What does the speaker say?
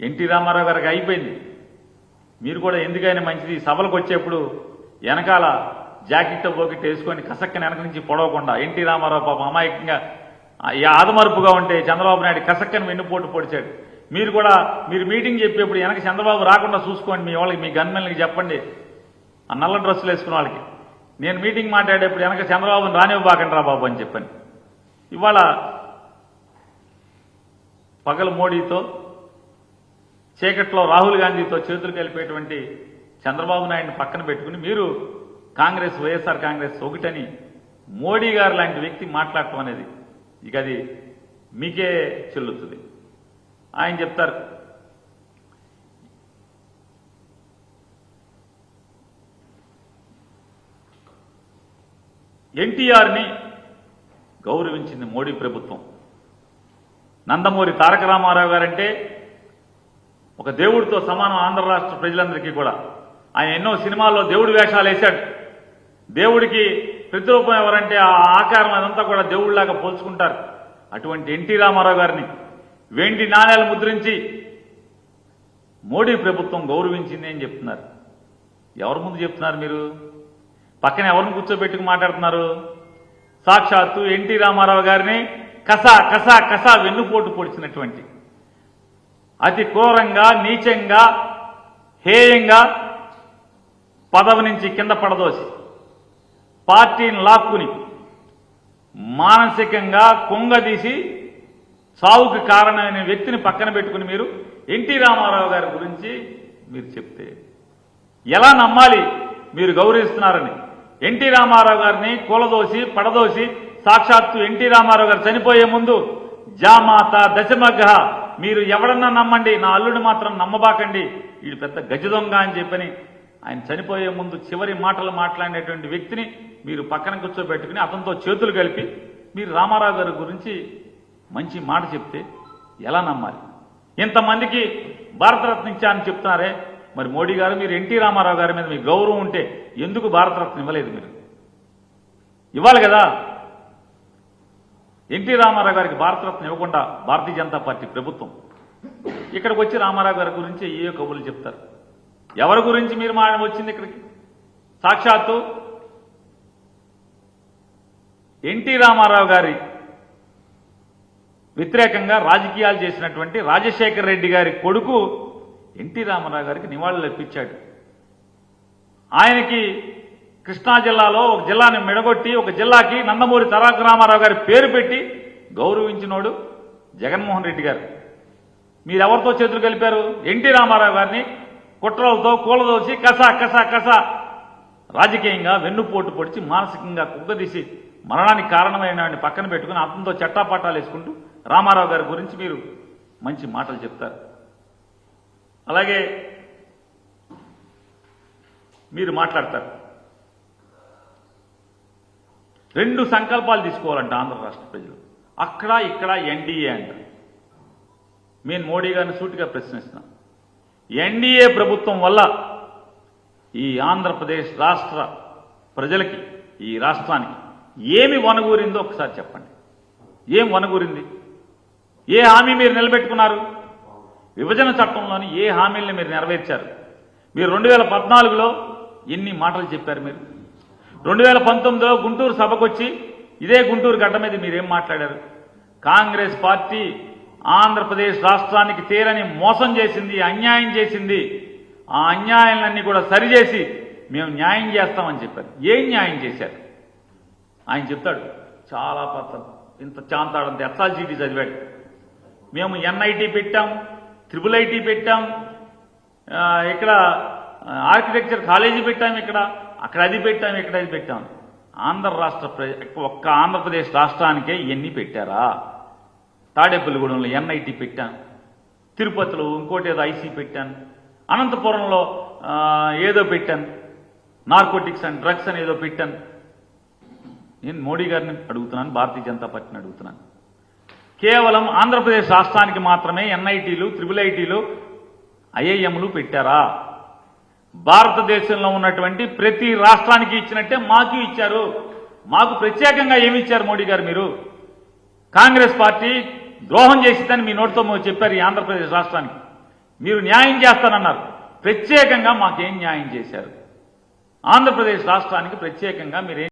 NT Ramarao గారికి అయిపోయింది. మీరు కూడా ఎందుకైనా మంచిది సభలకు వచ్చేప్పుడు వెనకాల జాకెట్ పోకెట్ వేసుకొని కసక్కని వెనక నుంచి పొడవకుండా ఎన్టీ రామారావు పాపం అమాయకంగా ఆదమరుపుగా ఉంటే చంద్రబాబు నాయుడు కసక్కని వెన్నుపోటు పొడిచాడు. మీరు కూడా మీరు మీటింగ్ చెప్పేప్పుడు వెనక చంద్రబాబు రాకుండా చూసుకోండి. మీ వాళ్ళకి మీ గన్మెన్లకి చెప్పండి, ఆ నల్ల డ్రెస్సులు వేసుకున్న వాళ్ళకి, నేను మీటింగ్ మాట్లాడేప్పుడు వెనక చంద్రబాబుని రానివ్వబాకండి రా బాబు అని చెప్పండి. ఇవాళ పగలు మోడీతో చీకట్లో రాహుల్ గాంధీతో చేతులు కలిపేటువంటి చంద్రబాబు నాయుడిని పక్కన పెట్టుకుని మీరు కాంగ్రెస్ వైఎస్ఆర్ కాంగ్రెస్ ఒకటని మోడీ గారు లాంటి వ్యక్తి మాట్లాడటం అనేది ఇక అది మీకే చెల్లుతుంది. ఆయన చెప్తారు ఎన్టీఆర్ని గౌరవించింది మోడీ ప్రభుత్వం. నందమూరి తారక రామారావు గారంటే ఒక దేవుడితో సమానం ఆంధ్ర రాష్ట్ర ప్రజలందరికీ కూడా. ఆయన ఎన్నో సినిమాల్లో దేవుడి వేషాలు వేశాడు. దేవుడికి ప్రతిరూపం ఎవరంటే ఆ ఆకారం అదంతా కూడా దేవుడిలాగా పోల్చుకుంటారు. అటువంటి ఎన్టీ రామారావు గారిని వెండి నాణేలు ముద్రించి మోడీ ప్రభుత్వం గౌరవించింది అని చెప్తున్నారు. ఎవరి ముందు చెప్తున్నారు మీరు? పక్కన ఎవరిని కూర్చోబెట్టుకు మాట్లాడుతున్నారు? సాక్షాత్తు ఎన్టీ రామారావు గారిని కసా కసా కసా వెన్నుపోటు పొడిచినటువంటి అతి ఘోరంగా నీచంగా హేయంగా పదవి నుంచి కింద పడదోసి పార్టీని లాక్కుని మానసికంగా కుంగదీసి సావుకి కారణమైన వ్యక్తిని పక్కన పెట్టుకుని మీరు ఎన్టీ రామారావు గారి గురించి మీరు చెప్తే ఎలా నమ్మాలి మీరు గౌరవిస్తున్నారని? ఎన్టీ రామారావు గారిని కూలదోసి పడదోసి సాక్షాత్తు ఎన్టీ రామారావు గారు చనిపోయే ముందు జామాత దశమగ్గ మీరు ఎవడన్నా నమ్మండి, నా అల్లుడు మాత్రం నమ్మబాకండి, వీడు పెద్ద గజ దొంగ అని చెప్పని ఆయన చనిపోయే ముందు చివరి మాటలు మాట్లాడినటువంటి వ్యక్తిని మీరు పక్కన కూర్చోబెట్టుకుని అతనితో చేతులు కలిపి మీరు రామారావు గారి గురించి మంచి మాట చెప్తే ఎలా నమ్మాలి? ఇంతమందికి భారతరత్న ఇచ్చారని చెప్తున్నారే, మరి మోడీ గారు మీరు ఎన్టీ రామారావు గారి మీద మీ గౌరవం ఉంటే ఎందుకు భారతరత్న ఇవ్వలేదు? మీరు ఇవ్వాలి కదా. ఎన్టీ రామారావు గారికి భారతరత్న ఇవ్వకుండా భారతీయ జనతా పార్టీ ప్రభుత్వం ఇక్కడికి వచ్చి రామారావు గారి గురించి ఏ కబుర్లు చెప్తారు? ఎవరి గురించి మీరు వచ్చింది ఇక్కడికి? సాక్షాత్తు ఎన్టీ రామారావు గారి వ్యతిరేకంగా రాజకీయాలు చేసినటువంటి రాజశేఖర రెడ్డి గారి కొడుకు ఎన్టీ రామారావు గారికి నివాళులు అర్పించాడు. ఆయనకి కృష్ణా జిల్లాలో ఒక జిల్లాని మెడగొట్టి ఒక జిల్లాకి నందమూరి తారక రామారావు గారి పేరు పెట్టి గౌరవించినోడు జగన్మోహన్ రెడ్డి గారు. మీరెవరితో చేతులు కలిపారు? ఎన్టీ రామారావు గారిని కుట్రలతో కూలదోసి కసా కసా కసా రాజకీయంగా వెన్నుపోటు పొడిచి మానసికంగా కుగ్గదీసి మరణానికి కారణమైన వాడిని పక్కన పెట్టుకుని అతనితో చట్టాపట్టాలు వేసుకుంటూ రామారావు గారి గురించి మీరు మంచి మాటలు చెప్తారు. అలాగే మీరు మాట్లాడతారు 2 సంకల్పాలు తీసుకోవాలంట ఆంధ్ర రాష్ట్ర ప్రజలు. అక్కడ ఇక్కడ ఎన్డీఏ అంట. నేను మోడీ గారిని సూటిగా ప్రశ్నిస్తున్నాను. ఎన్డీఏ ప్రభుత్వం వల్ల ఈ ఆంధ్రప్రదేశ్ రాష్ట్ర ప్రజలకి ఈ రాష్ట్రానికి ఏమి వనగూరిందో ఒకసారి చెప్పండి. ఏం వనగూరింది? ఏ హామీ మీరు నిలబెట్టుకున్నారు? విభజన చట్టంలోని ఏ హామీల్ని మీరు నెరవేర్చారు? మీరు 2014లో ఎన్ని మాటలు చెప్పారు? మీరు 2019లో గుంటూరు సభకొచ్చి ఇదే గుంటూరు గడ్డ మీద మీరేం మాట్లాడారు? కాంగ్రెస్ పార్టీ ఆంధ్రప్రదేశ్ రాష్ట్రానికి తీరని మోసం చేసింది, అన్యాయం చేసింది, ఆ అన్యాయాలన్నీ కూడా సరిచేసి మేము న్యాయం చేస్తామని చెప్పారు. ఏం న్యాయం చేశారు? ఆయన చెప్తాడు చాలా ఇంత చాంతాడంత ఎస్ఆర్జీటీ చదివాడు. మేము ఎన్ఐటి పెట్టాం, ట్రిపుల్ పెట్టాం, ఇక్కడ ఆర్కిటెక్చర్ కాలేజీ పెట్టాం, ఇక్కడ అక్కడ అది పెట్టాం, ఇక్కడ అది పెట్టాం. ఒక్క ఆంధ్రప్రదేశ్ రాష్ట్రానికే ఇవన్నీ పెట్టారా? తాడేపల్లిగూడెంలో ఎన్ఐటి పెట్టాను, తిరుపతిలో ఇంకోటి ఏదో ఐసీ పెట్టాను, అనంతపురంలో ఏదో పెట్టాను, నార్కోటిక్స్ అండ్ డ్రగ్స్ అని ఏదో పెట్టాను. నేను మోడీ గారిని అడుగుతున్నాను, భారతీయ జనతా పార్టీని అడుగుతున్నాను. కేవలం ఆంధ్రప్రదేశ్ రాష్ట్రానికి మాత్రమే ఎన్ఐటీలు, ట్రిపుల్ ఐటీలు, ఐఐఎంలు పెట్టారా? భారతదేశంలో ఉన్నటువంటి ప్రతి రాష్ట్రానికి ఇచ్చినట్టే మాకు ఇచ్చారు. మాకు ప్రత్యేకంగా ఏమి ఇచ్చారు మోడీ గారు? మీరు కాంగ్రెస్ పార్టీ ద్రోహం చేసిందని మీ నోటితో చెప్పారు ఈ ఆంధ్రప్రదేశ్ రాష్ట్రానికి. మీరు న్యాయం చేస్తానన్నారు. ప్రత్యేకంగా మాకేం న్యాయం చేశారు? ఆంధ్రప్రదేశ్ రాష్ట్రానికి ప్రత్యేకంగా మీరేం